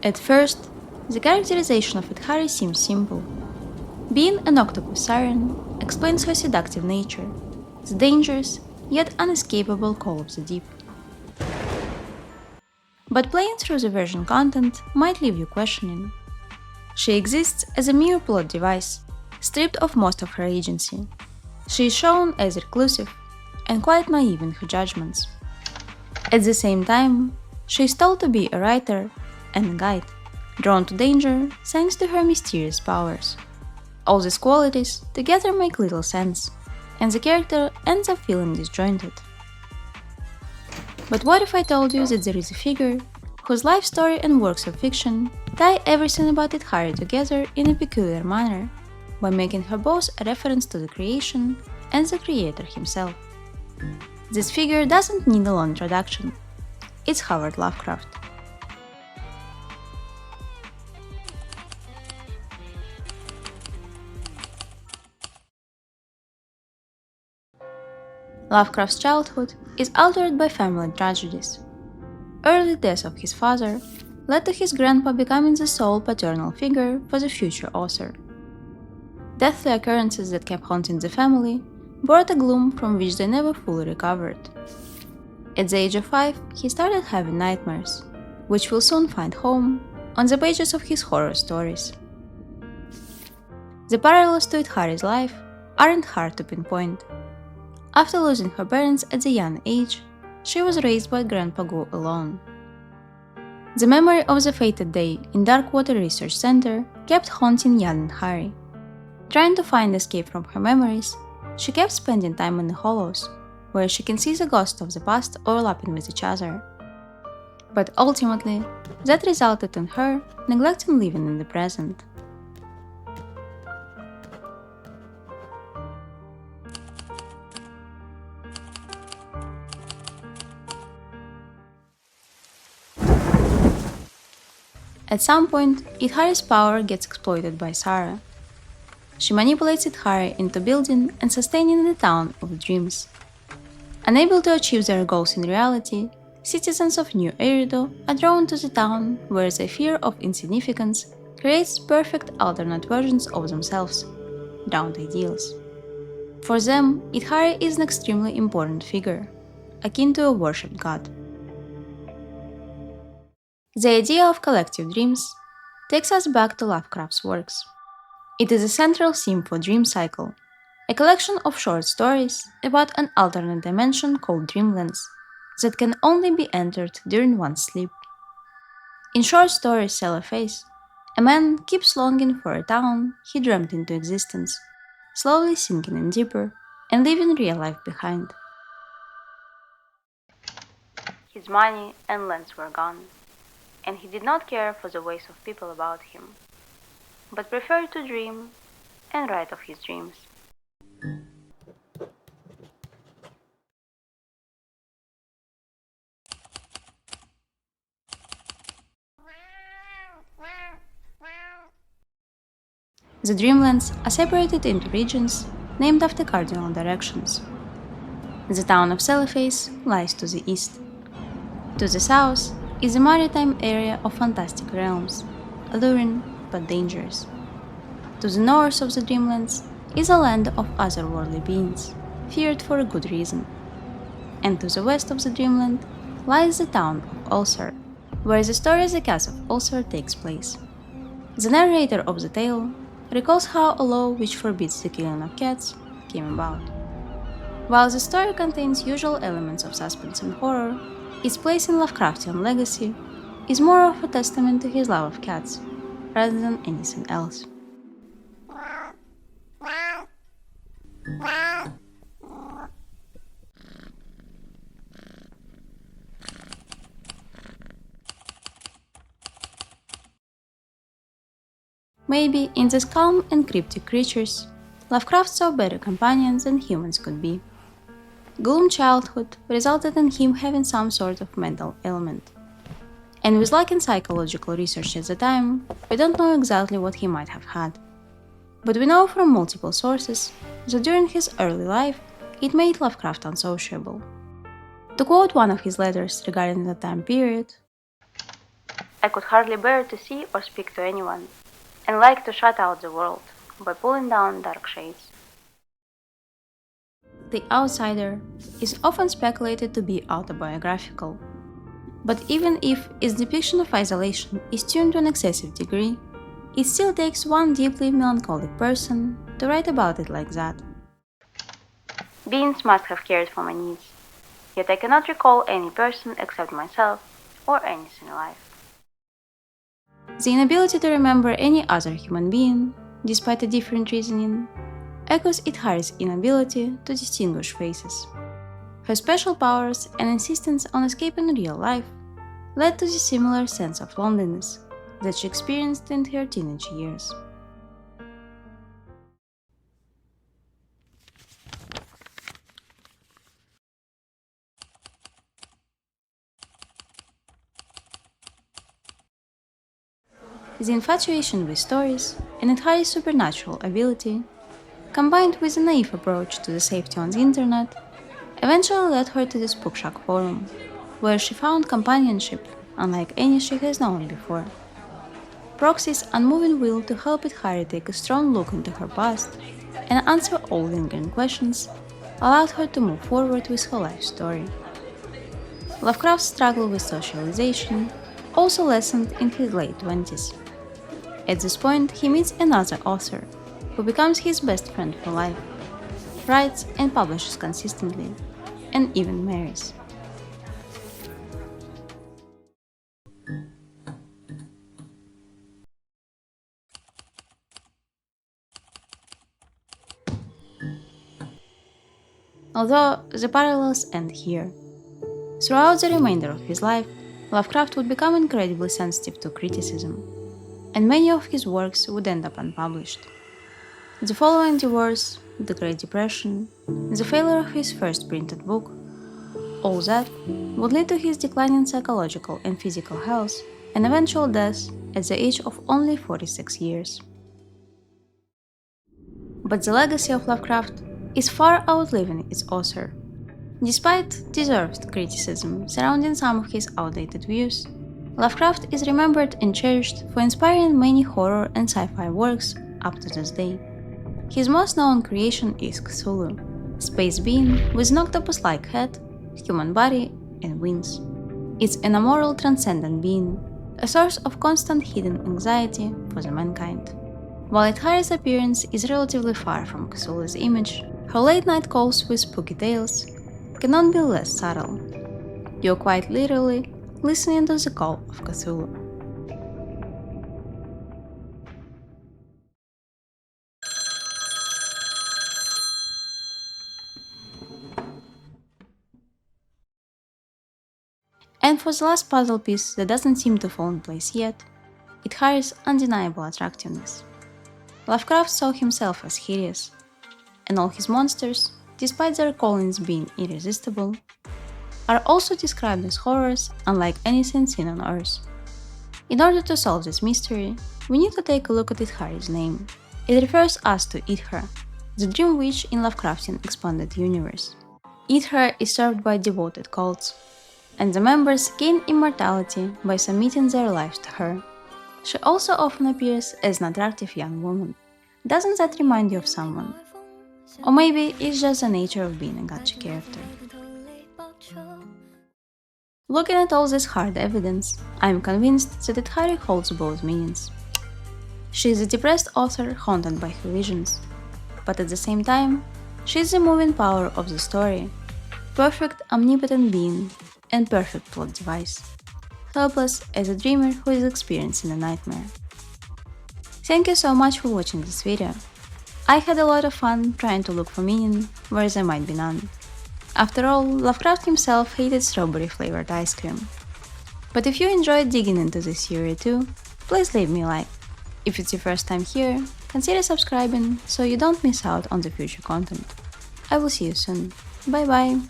At first, the characterization of Yidhra seems simple. Being an octopus siren explains her seductive nature, the dangerous yet unescapable call of the deep. But playing through the version content might leave you questioning. She exists as a mere plot device, stripped of most of her agency. She is shown as reclusive and quite naive in her judgments. At the same time, she is told to be a writer and a guide, drawn to danger thanks to her mysterious powers. All these qualities together make little sense, and the character ends up feeling disjointed. But what if I told you that there is a figure whose life story and works of fiction tie everything about Yidhra together in a peculiar manner, by making her both a reference to the creation and the creator himself? This figure doesn't need a long introduction. It's Howard Lovecraft. Lovecraft's childhood is altered by family tragedies. Early death of his father led to his grandpa becoming the sole paternal figure for the future author. Deathly occurrences that kept haunting the family brought a gloom from which they never fully recovered. At the age of 5, he started having nightmares, which will soon find home on the pages of his horror stories. The parallels to Yidhra's life aren't hard to pinpoint. After losing her parents at a young age, she was raised by Grandpa Gu alone. The memory of the fated day in Darkwater Research Center kept haunting young Yidhra. Trying to find escape from her memories, she kept spending time in the hollows, where she can see the ghosts of the past overlapping with each other. But ultimately, that resulted in her neglecting living in the present. At some point, Yidhra's power gets exploited by Sarah. She manipulates Yidhra into building and sustaining the town of dreams. Unable to achieve their goals in reality, citizens of New Erido are drawn to the town where their fear of insignificance creates perfect alternate versions of themselves, drowned ideals. For them, Yidhra is an extremely important figure, akin to a worshipped god. The idea of collective dreams takes us back to Lovecraft's works. It is a central theme for Dream Cycle, a collection of short stories about an alternate dimension called Dreamlands that can only be entered during one's sleep. In short stories Cellophase, a man keeps longing for a town he dreamt into existence, slowly sinking in deeper and leaving real life behind. His money and lands were gone, and he did not care for the ways of people about him, but preferred to dream and write of his dreams. The Dreamlands are separated into regions named after cardinal directions. The town of Cellophase lies to the east. To the south is a maritime area of fantastic realms, alluring but dangerous. To the north of the Dreamlands is a land of otherworldly beings, feared for a good reason. And to the west of the Dreamland lies the town of Ulcer, where the story The Cats of Ulcer takes place. The narrator of the tale recalls how a law which forbids the killing of cats came about. While the story contains usual elements of suspense and horror, its place in Lovecraftian legacy is more of a testament to his love of cats, rather than anything else. Maybe in these calm and cryptic creatures, Lovecraft saw better companions than humans could be. Gloom childhood resulted in him having some sort of mental ailment. And with lacking psychological research at the time, we don't know exactly what he might have had. But we know from multiple sources that during his early life, it made Lovecraft unsociable. To quote one of his letters regarding the time period, I could hardly bear to see or speak to anyone, and like to shut out the world by pulling down dark shades. The Outsider is often speculated to be autobiographical. But even if its depiction of isolation is tuned to an excessive degree, it still takes one deeply melancholic person to write about it like that. Beings must have cared for my needs, yet I cannot recall any person except myself or anything alive. The inability to remember any other human being, despite a different reasoning, echoes Yidhra's inability to distinguish faces. Her special powers and insistence on escaping real life led to the similar sense of loneliness that she experienced in her teenage years. The infatuation with stories and Yidhra's supernatural ability, combined with a naive approach to the safety on the internet, eventually led her to the Spookshack forum, where she found companionship unlike any she has known before. Proxy's unmoving will to help Yidhra take a strong look into her past and answer all lingering questions allowed her to move forward with her life story. Lovecraft's struggle with socialization also lessened in his late 20s. At this point, he meets another author, who becomes his best friend for life, writes and publishes consistently, and even marries. Although the parallels end here. Throughout the remainder of his life, Lovecraft would become incredibly sensitive to criticism, and many of his works would end up unpublished. The following divorce, the Great Depression, the failure of his first printed book, all that would lead to his decline in psychological and physical health and eventual death at the age of only 46 years. But the legacy of Lovecraft is far outliving its author. Despite deserved criticism surrounding some of his outdated views, Lovecraft is remembered and cherished for inspiring many horror and sci-fi works up to this day. His most known creation is Cthulhu, a space being with an octopus-like head, human body, and wings. It's an amoral transcendent being, a source of constant hidden anxiety for the mankind. While Yidhra's appearance is relatively far from Cthulhu's image, her late-night calls with spooky tales cannot be less subtle. You're quite literally listening to the call of Cthulhu. And for the last puzzle piece that doesn't seem to fall in place yet, Yidhra's undeniable attractiveness. Lovecraft saw himself as hideous, and all his monsters, despite their callings being irresistible, are also described as horrors unlike anything seen on Earth. In order to solve this mystery, we need to take a look at Yidhra's name. It refers us to Yidhra, the dream witch in Lovecraftian expanded universe. Yidhra is served by devoted cults, and the members gain immortality by submitting their lives to her. She also often appears as an attractive young woman. Doesn't that remind you of someone? Or maybe it's just the nature of being a gacha character. Looking at all this hard evidence, I am convinced that Yidhra holds both meanings. She is a depressed author haunted by her visions, but at the same time, she is the moving power of the story, perfect omnipotent being, and perfect plot device, helpless as a dreamer who is experiencing a nightmare. Thank you so much for watching this video. I had a lot of fun trying to look for meaning where there might be none. After all, Lovecraft himself hated strawberry-flavored ice cream. But if you enjoyed digging into this theory too, please leave me a like. If it's your first time here, consider subscribing so you don't miss out on the future content. I will see you soon. Bye bye!